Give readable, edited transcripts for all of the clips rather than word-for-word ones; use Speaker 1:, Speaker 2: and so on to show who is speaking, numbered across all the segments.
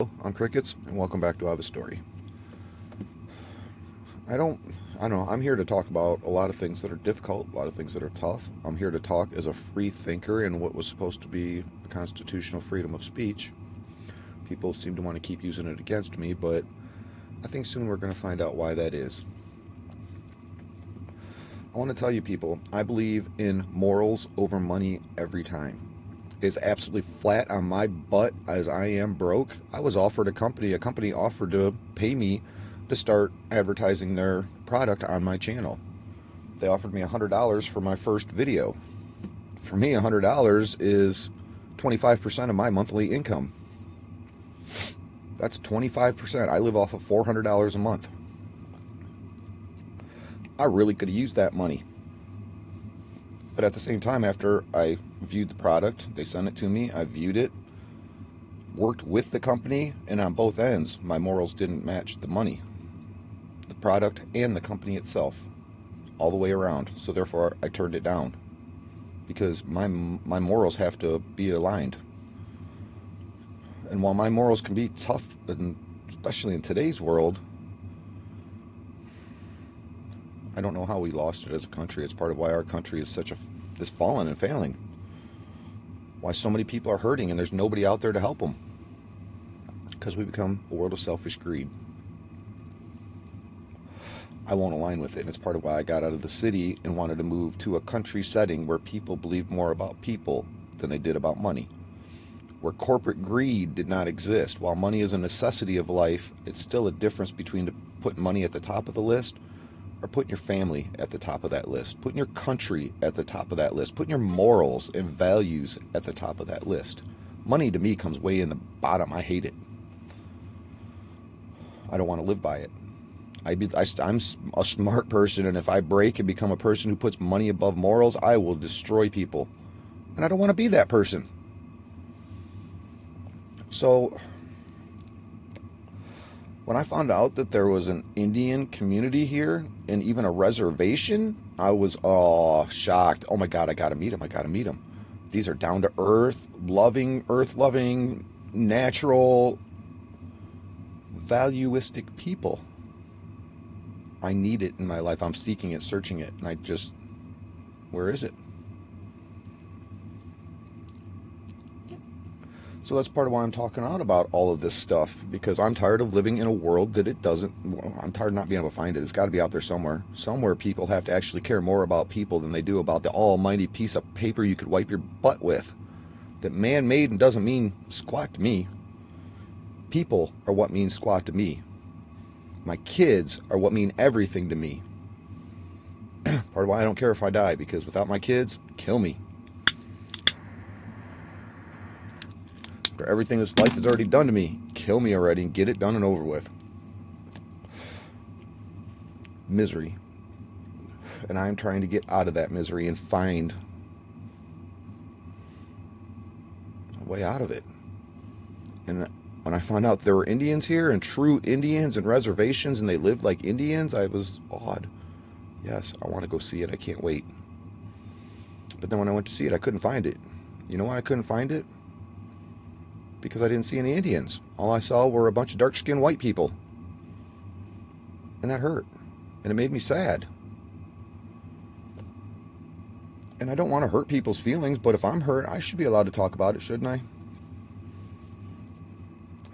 Speaker 1: I'm Crickets, and welcome back to I Have a Story. I don't, I don't know, I'm here to talk about a lot of things that are difficult, a lot of things that are tough. I'm here to talk as a free thinker in what was supposed to be a constitutional freedom of speech. People seem to want to keep using it against me, but I think soon we're going to find out why that is. I want to tell you people, I believe in morals over money every time. It's absolutely flat on my butt as I am broke. I was offered a company offered to pay me to start advertising their product on my channel. They offered me $100 for my first video. For me, $100 is 25% of my monthly income. That's 25%. I live off of $400 a month. I really could have used that money. But at the same time, after I viewed the product, they sent it to me, I viewed it, worked with the company, and on both ends, my morals didn't match the money, the product, and the company itself, all the way around. So therefore, I turned it down because my morals have to be aligned. And while my morals can be tough, and especially in today's world, I don't know how we lost it as a country. It's part of why our country is is fallen and failing. Why so many people are hurting and there's nobody out there to help them. Because we become a world of selfish greed. I won't align with it, and it's part of why I got out of the city and wanted to move to a country setting where people believed more about people than they did about money. Where corporate greed did not exist. While money is a necessity of life, it's still a difference between putting money at the top of the list or putting your family at the top of that list, putting your country at the top of that list, putting your morals and values at the top of that list. Money to me comes way in the bottom. I hate it. I don't want to live by it. I'm a smart person, and if I break and become a person who puts money above morals, I will destroy people. And I don't want to be that person. So when I found out that there was an Indian community here and even a reservation, I was shocked. Oh my God, I gotta meet them. I gotta meet them. These are down to earth loving, natural, valuistic people. I need it in my life. I'm seeking it, searching it, and where is it? So that's part of why I'm talking out about all of this stuff, because I'm tired of living in a world that I'm tired of not being able to find it. It's got to be out there somewhere. Somewhere people have to actually care more about people than they do about the almighty piece of paper you could wipe your butt with. That man-made and doesn't mean squat to me. People are what means squat to me. My kids are what mean everything to me. Part of why I don't care if I die, because without my kids, kill me. For everything this life has already done to me, kill me already and get it done and over with. Misery. And I'm trying to get out of that misery and find a way out of it. And when I found out there were Indians here, and true Indians and reservations, and they lived like Indians, I was awed. Yes, I want to go see it. I can't wait. But then when I went to see it, I couldn't find it. You know why I couldn't find it? Because I didn't see any Indians. All I saw were a bunch of dark-skinned white people. And that hurt. And it made me sad. And I don't want to hurt people's feelings, but if I'm hurt, I should be allowed to talk about it, shouldn't I?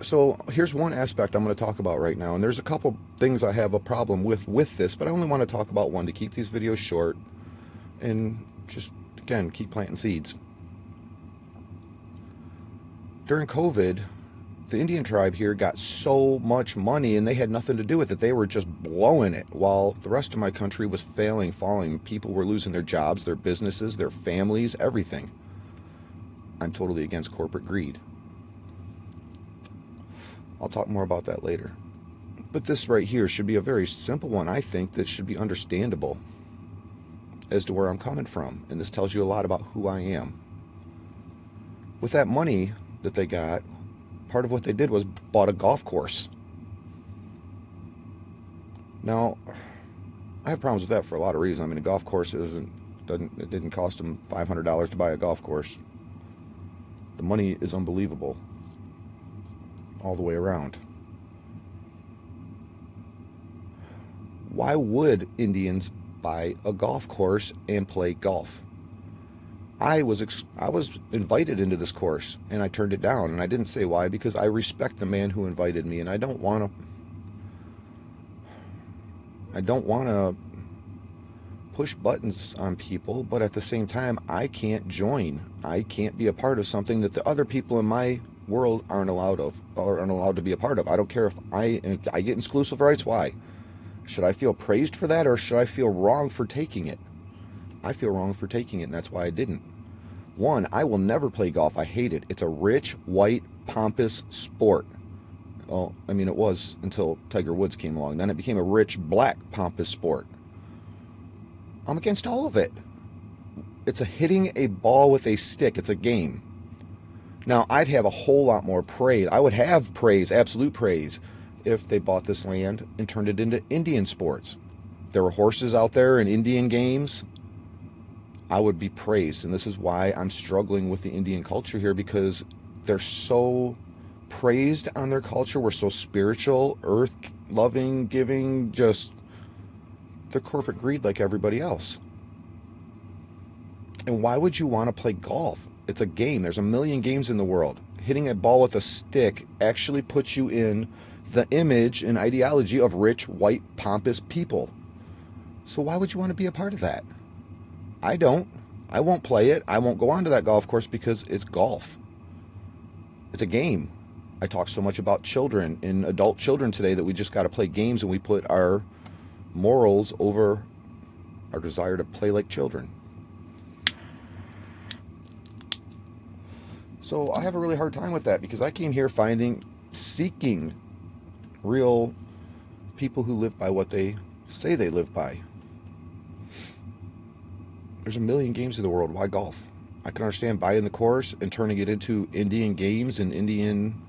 Speaker 1: So here's one aspect I'm going to talk about right now. And there's a couple things I have a problem with this, but I only want to talk about one to keep these videos short and just, again, keep planting seeds. During COVID, the Indian tribe here got so much money and they had nothing to do with it. They were just blowing it while the rest of my country was falling. People were losing their jobs, their businesses, their families, everything. I'm totally against corporate greed. I'll talk more about that later. But this right here should be a very simple one, I think, that should be understandable as to where I'm coming from. And this tells you a lot about who I am. With that money that they got, part of what they did was bought a golf course. Now, I have problems with that for a lot of reasons. I mean, a golf course it didn't cost them $500 to buy a golf course. The money is unbelievable. all the way around. Why would Indians buy a golf course and play golf? I was invited into this course and I turned it down, and I didn't say why, because I respect the man who invited me, and I don't want to push buttons on people, but at the same time I can't join. I can't be a part of something that the other people in my world aren't allowed to be a part of. I don't care if I get exclusive rights. Why? Should I feel praised for that, or should I feel wrong for taking it? I feel wrong for taking it, and that's why I didn't. One, I will never play golf. I hate it. It's a rich, white, pompous sport. Well, I mean, it was until Tiger Woods came along. Then it became a rich, black, pompous sport. I'm against all of it. It's hitting a ball with a stick. It's a game. Now, I'd have a whole lot more praise. I would have praise, absolute praise, if they bought this land and turned it into Indian sports. If there were horses out there in Indian games, I would be praised. And this is why I'm struggling with the Indian culture here, because they're so praised on their culture. We're so spiritual, earth loving, giving, just the corporate greed like everybody else. And why would you want to play golf? It's a game. There's a million games in the world. Hitting a ball with a stick actually puts you in the image and ideology of rich, white, pompous people. So why would you want to be a part of that? I don't. I won't play it. I won't go onto that golf course because it's golf. It's a game. I talk so much about children and adult children today that we just got to play games, and we put our morals over our desire to play like children. So I have a really hard time with that, because I came here seeking real people who live by what they say they live by. There's a million games in the world. Why golf? I can understand buying the course and turning it into Indian games and Indian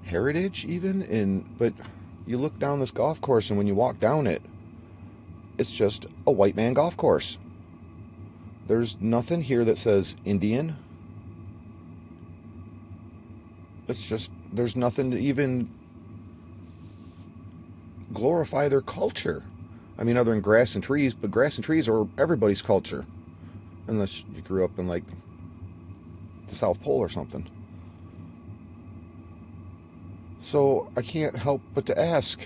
Speaker 1: heritage even, but you look down this golf course, and when you walk down it, it's just a white man golf course. There's nothing here that says Indian. It's just, there's nothing to even glorify their culture. I mean, other than grass and trees, but grass and trees are everybody's culture. Unless you grew up in like the South Pole or something. So I can't help but to ask,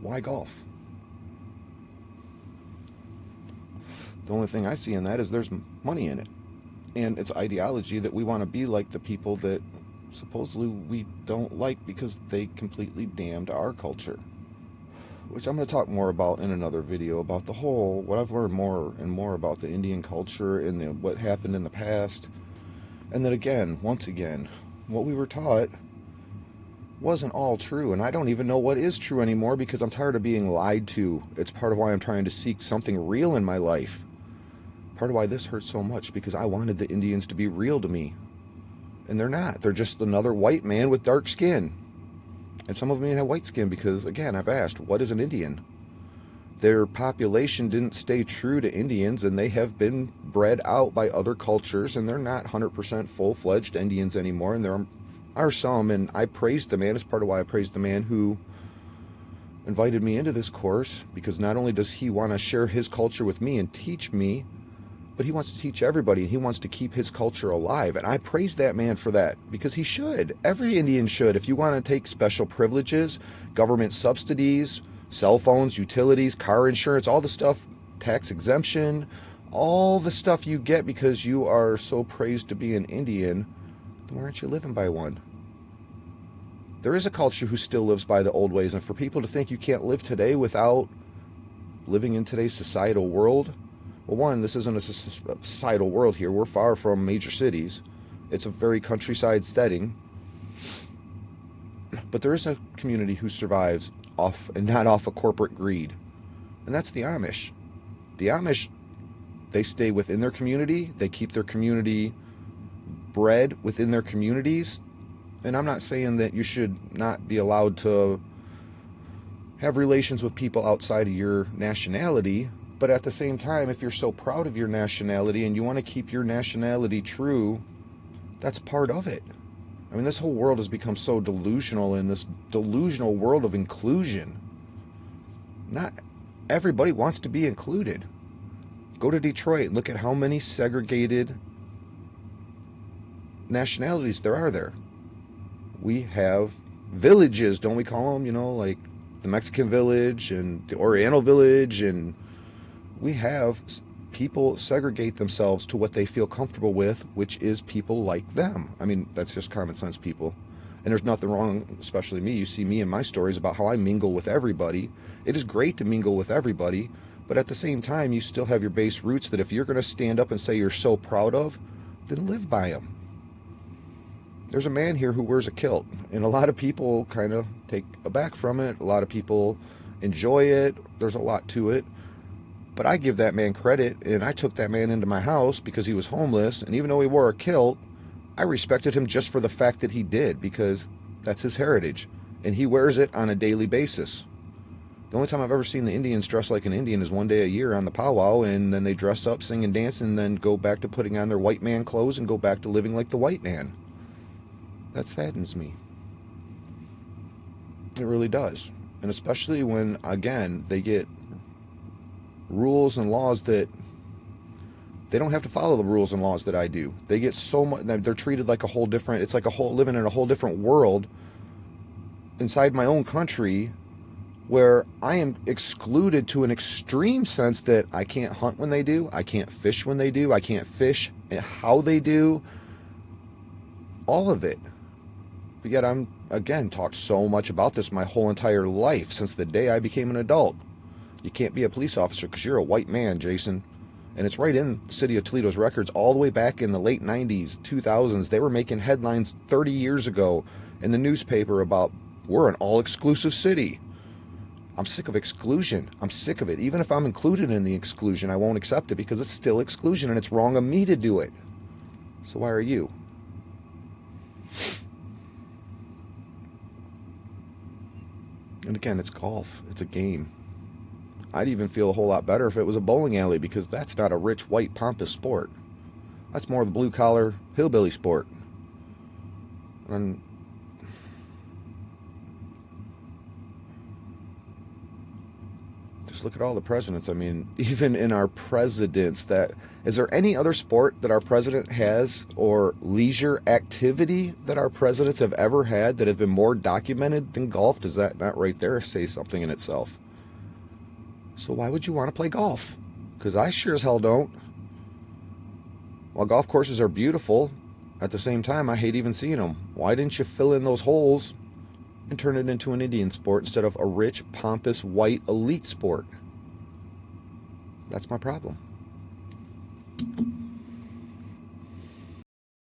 Speaker 1: why golf? The only thing I see in that is there's money in it. And it's ideology that we want to be like the people that supposedly we don't like because they completely damned our culture. Which I'm going to talk more about in another video, about the whole, what I've learned more and more about the Indian culture and what happened in the past. And then again, once again, what we were taught wasn't all true, and I don't even know what is true anymore, because I'm tired of being lied to. It's part of why I'm trying to seek something real in my life. Part of why this hurts so much, because I wanted the Indians to be real to me. And they're not. They're just another white man with dark skin. And some of them even have white skin, because, again, I've asked, what is an Indian? Their population didn't stay true to Indians, and they have been bred out by other cultures, and they're not 100% full-fledged Indians anymore, and there are some, and I praised the man. As part of why I praised the man who invited me into this course, because not only does he want to share his culture with me and teach me, but he wants to teach everybody, and he wants to keep his culture alive. And I praise that man for that, because he should. Every Indian should. If you want to take special privileges, government subsidies, cell phones, utilities, car insurance, all the stuff, tax exemption, all the stuff you get because you are so praised to be an Indian, then why aren't you living by one? There is a culture who still lives by the old ways, and for people to think you can't live today without living in today's societal world, well, one, this isn't a societal world here. We're far from major cities. It's a very countryside setting. But there is a community who survives off, and not off of corporate greed. And that's the Amish. The Amish, they stay within their community. They keep their community bred within their communities. And I'm not saying that you should not be allowed to have relations with people outside of your nationality. But at the same time, if you're so proud of your nationality and you want to keep your nationality true, that's part of it. I mean, this whole world has become so delusional in this delusional world of inclusion. Not everybody wants to be included. Go to Detroit, look at how many segregated nationalities there are there. We have villages, don't we call them, like the Mexican village and the Oriental village, and we have people segregate themselves to what they feel comfortable with, which is people like them. I mean, that's just common sense, people. And there's nothing wrong, especially me. You see me in my stories about how I mingle with everybody. It is great to mingle with everybody, but at the same time, you still have your base roots that if you're going to stand up and say you're so proud of, then live by them. There's a man here who wears a kilt, and a lot of people kind of take aback from it. A lot of people enjoy it. There's a lot to it. But I give that man credit, and I took that man into my house because he was homeless, and even though he wore a kilt, I respected him just for the fact that he did, because that's his heritage, and he wears it on a daily basis. The only time I've ever seen the Indians dress like an Indian is one day a year on the powwow, and then they dress up, sing and dance, and then go back to putting on their white man clothes and go back to living like the white man. That saddens me. It really does. And especially when, again, they get rules and laws that they don't have to follow the rules and laws that I do. They get so much, they're treated like a whole different, it's like living in a whole different world inside my own country, where I am excluded to an extreme sense that I can't hunt when they do, I can't fish when they do, I can't fish how they do, all of it. But yet I'm, again, talked so much about this my whole entire life, since the day I became an adult. You can't be a police officer because you're a white man, Jason. And it's right in the city of Toledo's records all the way back in the late 90s, 2000s. They were making headlines 30 years ago in the newspaper about, we're an all-exclusive city. I'm sick of exclusion. I'm sick of it. Even if I'm included in the exclusion, I won't accept it because it's still exclusion and it's wrong of me to do it. So why are you? And again, it's golf. It's a game. I'd even feel a whole lot better if it was a bowling alley, because that's not a rich, white, pompous sport. That's more the blue-collar, hillbilly sport. And just look at all the presidents. I mean, even in our presidents, is there any other sport that our president has, or leisure activity that our presidents have ever had that have been more documented than golf? Does that not right there say something in itself? So why would you want to play golf? Because I sure as hell don't. While golf courses are beautiful, at the same time, I hate even seeing them. Why didn't you fill in those holes and turn it into an Indian sport instead of a rich, pompous, white, elite sport? That's my problem.